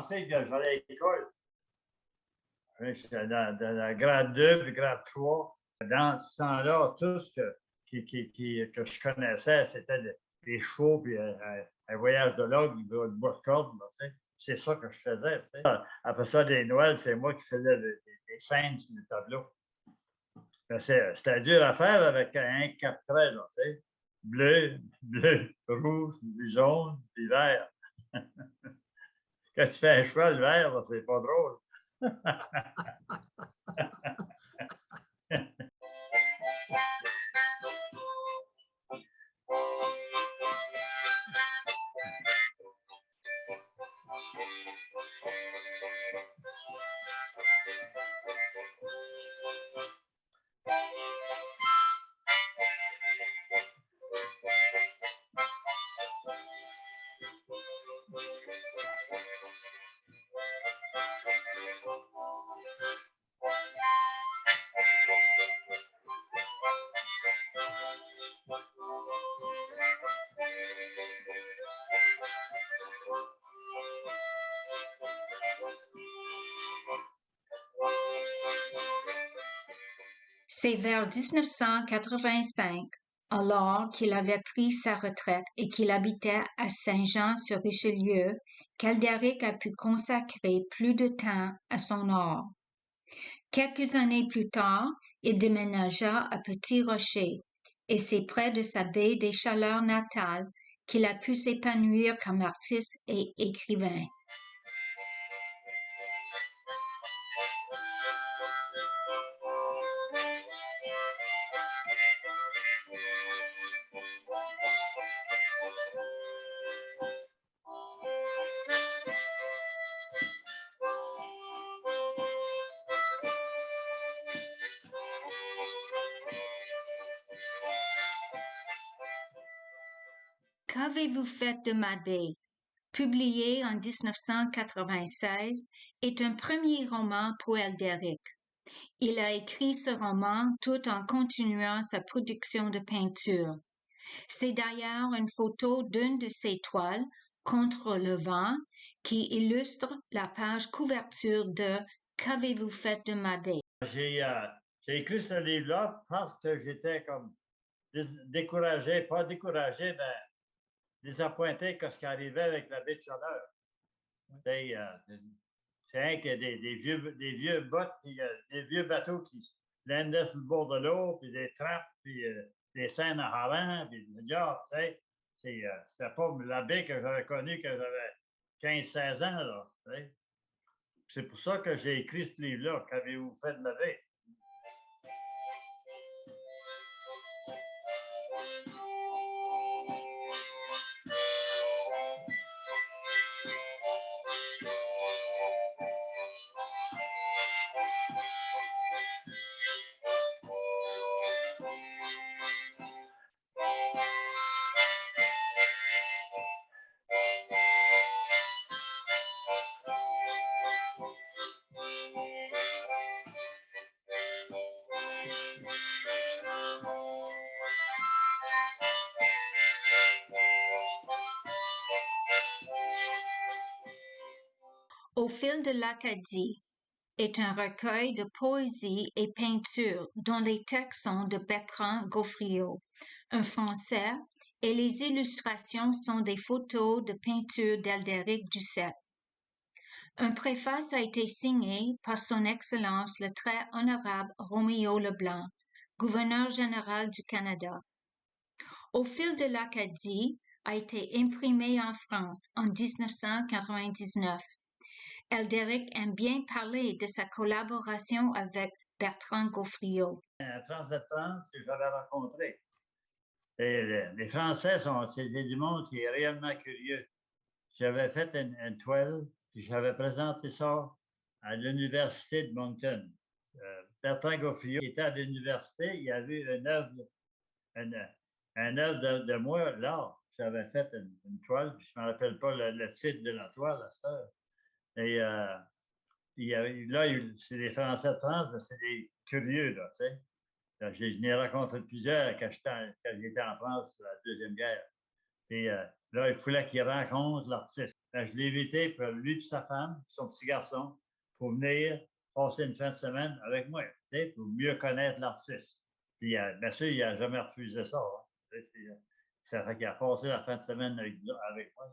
commencé, j'allais à l'école. J'étais dans la grade 2 puis grade 3. Dans ce temps-là, tout ce que je connaissais, c'était les chevaux puis un voyage de log, de bois-de-corde. C'est ça que je faisais. Tu sais. Après ça, des Noëls, c'est moi qui faisais des scènes sur le tableau. C'était dur à faire avec un 4 traits, là, tu sais. Bleu, rouge, jaune, puis vert. Quand tu fais un cheval vert, c'est pas drôle. C'est vers 1985, alors qu'il avait pris sa retraite et qu'il habitait à Saint-Jean-sur-Richelieu, qu'Aldéric a pu consacrer plus de temps à son art. Quelques années plus tard, il déménagea à Petit Rocher, et c'est près de sa baie des Chaleurs natale qu'il a pu s'épanouir comme artiste et écrivain. Qu'avez-vous fait de ma baie, publié en 1996, est un premier roman pour Aldéric. Il a écrit ce roman tout en continuant sa production de peinture. C'est d'ailleurs une photo d'une de ses toiles, Contre le vent, qui illustre la page couverture de Qu'avez-vous fait de ma baie? J'ai écrit ce livre-là parce que j'étais comme découragé, pas découragé, mais désappointé de ce qui arrivait avec la baie de Chaleur. C'est rien que des vieux bottes, puis des vieux bateaux qui se landaient sur le bord de l'eau, puis des trappes, puis des scènes en avant, puis le diable, tu sais. C'était pas la baie que j'avais connue quand j'avais 15-16 ans, là, tu sais. C'est pour ça que j'ai écrit ce livre-là, Qu'avez-vous fait de ma baie? Au fil de l'Acadie est un recueil de poésie et peinture dont les textes sont de Bertrand Gaufriot, un Français, et les illustrations sont des photos de peinture d'Aldéric Ducette. Un préface a été signé par Son Excellence le très honorable Roméo Leblanc, gouverneur général du Canada. Au fil de l'Acadie a été imprimé en France en 1999. Aldéric aime bien parler de sa collaboration avec Bertrand Gaufriot. Un France de France que j'avais rencontré. Et les Français c'est du monde qui est réellement curieux. J'avais fait une toile, puis j'avais présenté ça à l'Université de Moncton. Bertrand Gaufriot qui était à l'université, il a vu une œuvre de moi là. J'avais fait une toile, puis je ne me rappelle pas le titre de la toile à cette heure. Et là, c'est des Français de France, mais c'est des curieux, là, tu sais. Je n'ai rencontré plusieurs quand j'étais en France pour la Deuxième Guerre. Et là, il fallait qu'ils rencontrent l'artiste. Ben, je l'ai invité pour lui et sa femme, son petit garçon, pour venir passer une fin de semaine avec moi, pour mieux connaître l'artiste. Puis, bien sûr, il n'a jamais refusé ça. Hein. Ça fait qu'il a passé la fin de semaine avec moi.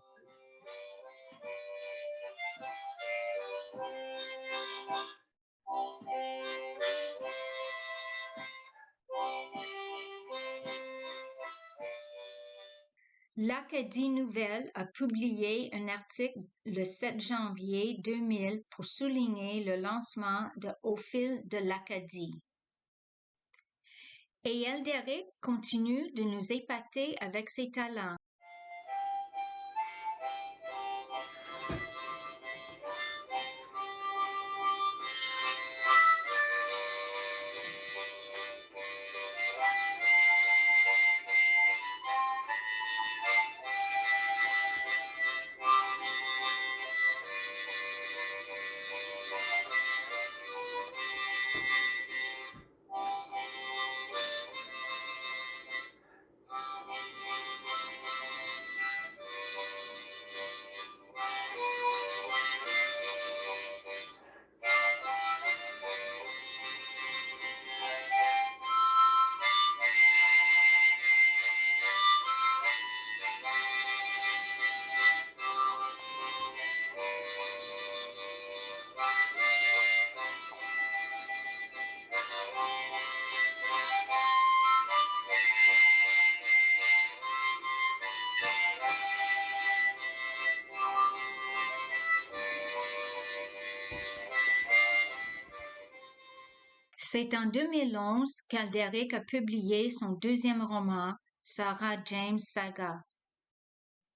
L'Acadie Nouvelle a publié un article le 7 janvier 2000 pour souligner le lancement de Au fil de l'Acadie. Et Elderic continue de nous épater avec ses talents. C'est en 2011 qu'Elderic a publié son deuxième roman, Sarah James Saga.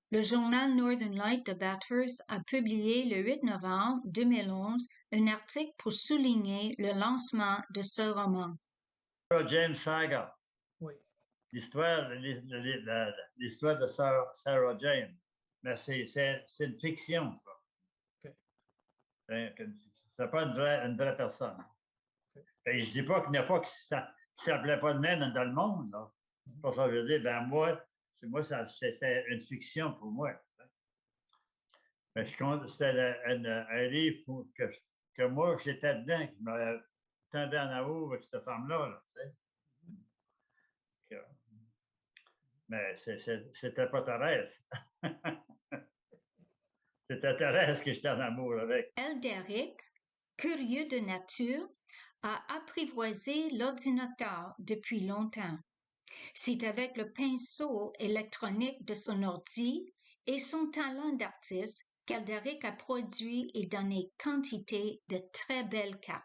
Le journal Northern Light de Bathurst a publié le 8 novembre 2011 un article pour souligner le lancement de ce roman. Sarah James Saga. Oui. L'histoire de Sarah James. Mais c'est une fiction, ça. Okay. C'est pas une vraie personne. Okay. Je ne dis pas qu'il n'y a pas que ça ne s'appelait pas de même dans le monde. Là. Pour ça, je veux dire, ben moi, c'est une fiction pour moi. Mais je compte, c'était un livre que moi, j'étais dedans, qui m'a tombé en amour avec cette femme-là. Là, mais c'était pas Thérèse. C'était Thérèse que j'étais en amour avec. Elderic, curieux de nature, a apprivoisé l'ordinateur depuis longtemps. C'est avec le pinceau électronique de son ordi et son talent d'artiste qu'Elderic a produit et donné quantité de très belles cartes.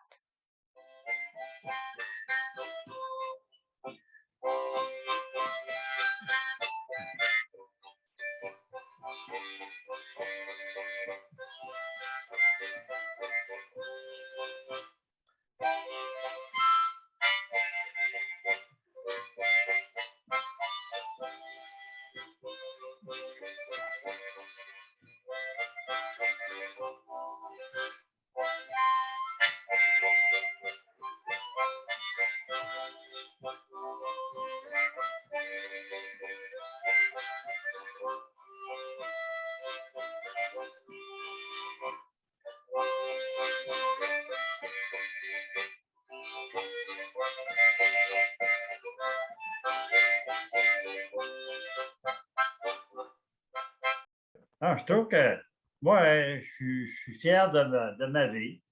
Non, je trouve que moi, je suis fier de ma vie.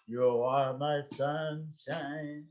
You are my sunshine.